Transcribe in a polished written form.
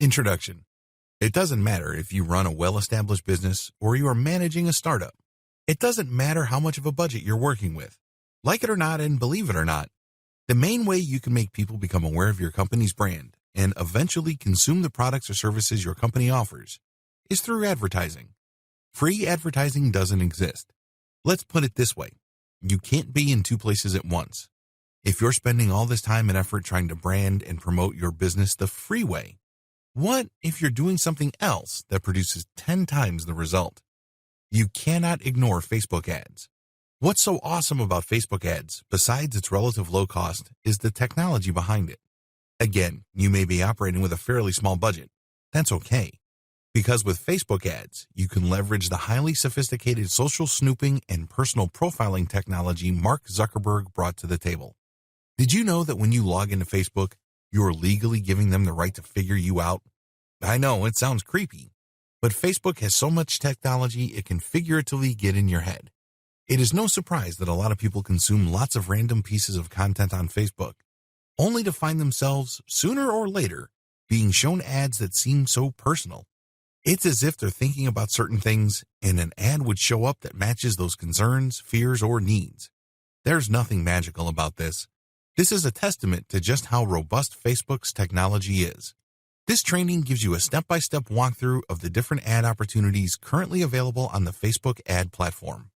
Introduction. It doesn't matter if you run a well-established business or you are managing a startup. It doesn't matter how much of a budget you're working with. Like it or not, and believe it or not, the main way you can make people become aware of your company's brand and eventually consume the products or services your company offers is through advertising. Free advertising doesn't exist. Let's put it this way. You can't be in two places at once. If you're spending all this time and effort trying to brand and promote your business the free way, what if you're doing something else that produces 10 times the result? You cannot ignore Facebook ads. What's so awesome about Facebook ads, besides its relative low cost, is the technology behind it. Again, you may be operating with a fairly small budget. That's okay. Because with Facebook ads, you can leverage the highly sophisticated social snooping and personal profiling technology Mark Zuckerberg brought to the table. Did you know that when you log into Facebook, you are legally giving them the right to figure you out? I know, it sounds creepy, but Facebook has so much technology it can figuratively get in your head. It is no surprise that a lot of people consume lots of random pieces of content on Facebook, only to find themselves, sooner or later, being shown ads that seem so personal. It's as if they're thinking about certain things, and an ad would show up that matches those concerns, fears, or needs. There's nothing magical about this. This is a testament to just how robust Facebook's technology is. This training gives you a step-by-step walkthrough of the different ad opportunities currently available on the Facebook ad platform.